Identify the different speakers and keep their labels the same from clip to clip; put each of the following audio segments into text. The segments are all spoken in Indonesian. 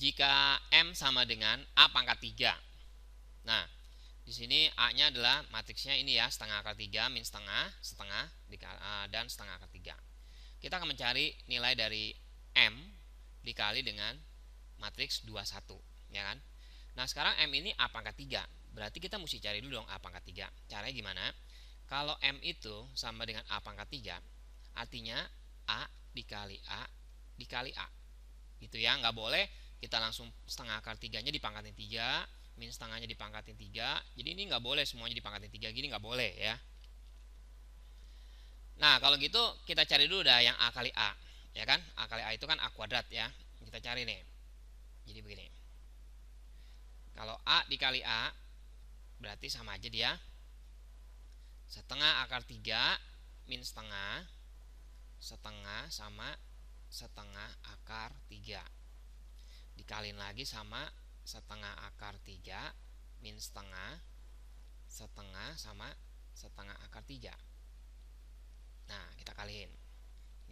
Speaker 1: jika M sama dengan A pangkat 3. Nah, di sini A-nya adalah matriksnya ini ya, setengah akar 3 min setengah, setengah dan setengah akar 3. Kita akan mencari nilai dari M dikali dengan matriks 21, ya kan? Nah, sekarang M ini A pangkat 3. Berarti kita mesti cari dulu dong A pangkat 3. Caranya gimana? Kalau M itu sama dengan A pangkat 3, artinya A dikali A dikali A. Gitu ya, nggak boleh kita langsung setengah akar 3-nya dipangkatin 3, min setengahnya dipangkatin 3. Jadi ini nggak boleh semuanya dipangkatin 3 gini, nggak boleh ya. Nah, kalau gitu kita cari dulu dah yang A kali A, ya kan? A kali A itu kan A kuadrat ya. Kita cari nih. Jadi begini. Kalau A dikali A berarti sama aja dia setengah akar 3 min setengah, setengah sama setengah akar 3 dikaliin lagi sama setengah akar 3 min setengah, setengah sama setengah akar 3. Nah, kita kaliin.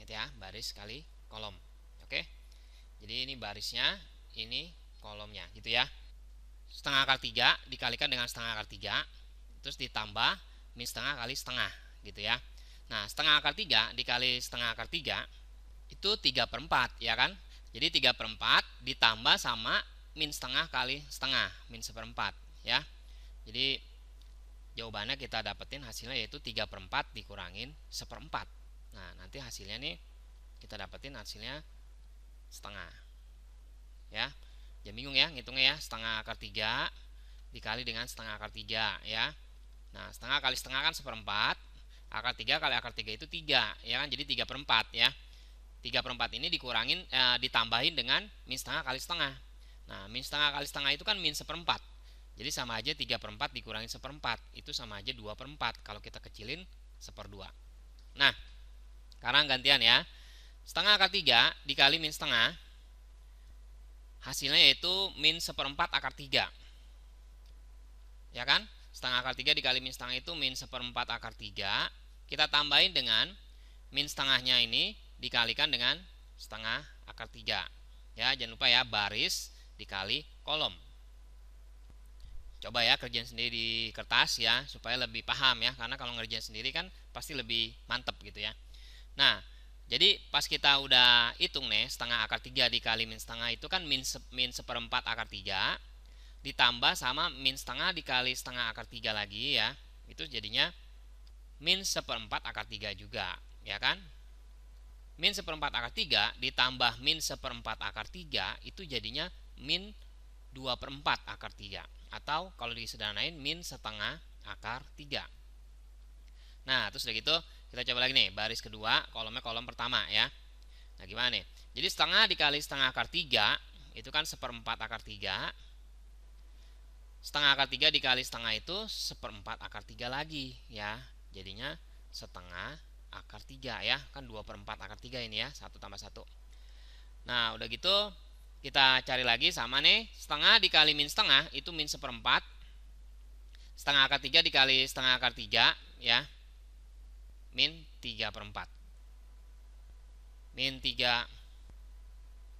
Speaker 1: Ingat ya, baris kali kolom. Oke. Jadi ini barisnya, ini kolomnya gitu ya. Setengah akar 3 dikalikan dengan setengah akar 3, terus ditambah min setengah kali setengah gitu ya. Nah, setengah akar 3 dikali setengah akar 3 itu 3/4 ya kan. Jadi 3/4 ditambah sama min setengah kali setengah, min 1/4 ya. Jadi jawabannya kita dapetin hasilnya yaitu 3/4 dikurangin 1/4. Nah, nanti hasilnya nih kita dapetin hasilnya setengah ya. Jangan bingung ya ngitungnya ya, setengah akar 3 dikali dengan setengah akar 3 ya. Nah, setengah kali setengah kan 1/4, akar 3 kali akar 3 itu 3 ya kan, jadi 3/4 ya. 3/4 ini dikurangin ditambahin dengan min setengah kali setengah. Nah, min setengah kali setengah itu kan min 1/4. Jadi sama aja 3/4 dikurangin 1/4 itu sama aja 2/4 kalau kita kecilin 1/2. Nah, sekarang gantian ya. Setengah akar 3 dikali min setengah hasilnya yaitu min 1/4 akar 3. Ya kan? Setengah akar 3 dikali min setengah itu min 1/4 akar 3. Kita tambahin dengan min setengahnya ini dikalikan dengan setengah akar 3. Ya, jangan lupa ya, baris dikali kolom. Coba ya kerjain sendiri di kertas ya, supaya lebih paham ya. Karena kalau ngerjain sendiri kan pasti lebih mantep gitu ya. Nah, jadi pas kita udah hitung nih, setengah akar 3 dikali min setengah itu kan min 1/4 akar 3 ditambah sama min setengah dikali setengah akar 3 lagi ya. Itu jadinya min 1/4 akar 3 juga, ya kan? Min 1/4 akar 3 ditambah min 1/4 akar 3 itu jadinya min 2/4 akar 3. Atau kalau disederhanain min setengah akar 3. Nah, terus udah gitu kita coba lagi nih, baris kedua, kolomnya kolom pertama ya. Nah, gimana nih? Jadi setengah dikali setengah akar 3 itu kan 1/4 akar 3. Setengah akar 3 dikali setengah itu 1/4 akar 3 lagi ya. Jadinya setengah akar 3 ya. Kan 2/4 akar 3 ini ya, 1 tambah 1. Nah, udah gitu kita cari lagi sama nih, setengah dikali min setengah itu min 1/4. Setengah akar 3 dikali setengah akar 3 ya, min 3/4. Min 3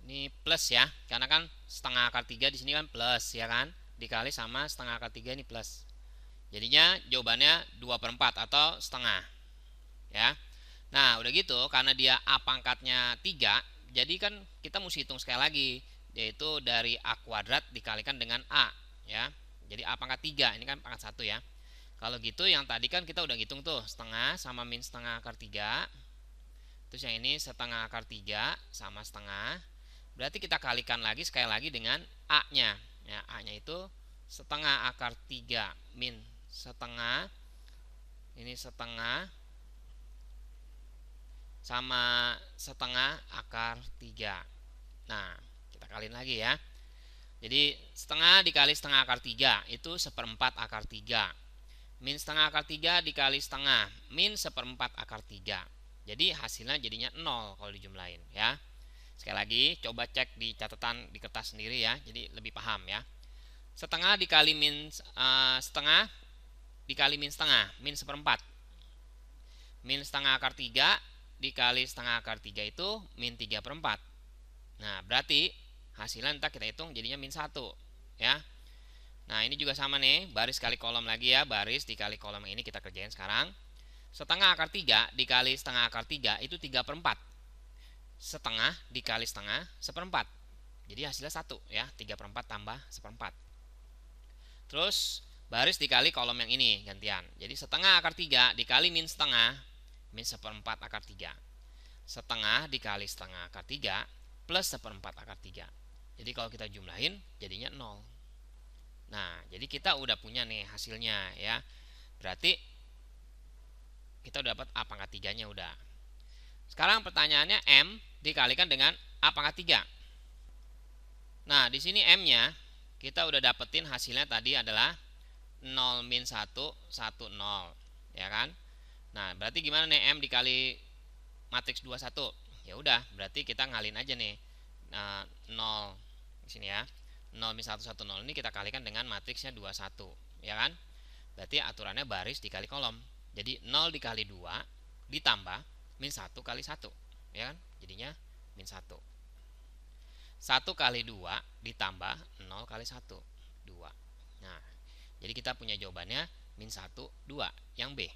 Speaker 1: ini plus ya, karena kan setengah akar 3 di sini kan plus ya kan, dikali sama setengah akar 3 ini plus. Jadinya jawabannya 2/4 atau setengah ya. Nah, udah gitu karena dia A pangkatnya 3, jadi kan kita mesti hitung sekali lagi, yaitu dari A kuadrat dikalikan dengan A ya. Jadi A pangkat 3, ini kan pangkat 1 ya. Kalau gitu yang tadi kan kita udah hitung tuh, setengah sama min setengah akar 3. Terus yang ini setengah akar 3 sama setengah. Berarti kita kalikan lagi sekali lagi dengan A-nya. Ya, A-nya itu setengah akar 3 min setengah. Ini setengah sama setengah akar 3. Nah, kita kaliin lagi ya. Jadi setengah dikali setengah akar 3 itu 1/4 akar 3. Min setengah akar 3 dikali setengah, min 1/4 akar 3. Jadi hasilnya jadinya 0 kalau dijumlahin ya. Sekali lagi coba cek di catatan di kertas sendiri ya, jadi lebih paham ya. Setengah dikali min setengah dikali min setengah, min 1/4. Min setengah akar 3 dikali setengah akar 3 itu min 3/4. Nah, berarti hasilnya ntar kita hitung jadinya min 1 ya. Nah ini juga sama nih, baris kali kolom lagi ya, baris dikali kolom ini kita kerjain sekarang. Setengah akar 3 dikali setengah akar 3 itu 3/4. Setengah dikali setengah 1/4. Jadi hasilnya 1 ya, 3/4 tambah 1/4. Terus baris dikali kolom yang ini gantian. Jadi setengah akar 3 dikali min setengah, min 1/4 akar 3. Setengah dikali setengah akar 3 plus 1/4 akar 3. Jadi kalau kita jumlahin jadinya 0. Nah, jadi kita udah punya nih hasilnya ya. Berarti kita udah dapat A pangkat 3-nya udah. Sekarang pertanyaannya M dikalikan dengan A pangkat 3. Nah, di sini M-nya kita udah dapetin hasilnya tadi adalah 0 min 1 1 0 ya kan. Nah, berarti gimana nih M dikali matriks 21? Ya udah, berarti kita ngalin aja nih. 0 di sini ya. 0 min 1 1 0 ini kita kalikan dengan matriksnya 21 ya kan. Berarti aturannya baris dikali kolom. Jadi 0 dikali 2 ditambah min 1 kali 1 ya kan. Jadinya min 1. 1 kali 2 ditambah 0 kali 1 2. Nah, jadi kita punya jawabannya min 1 2 yang B.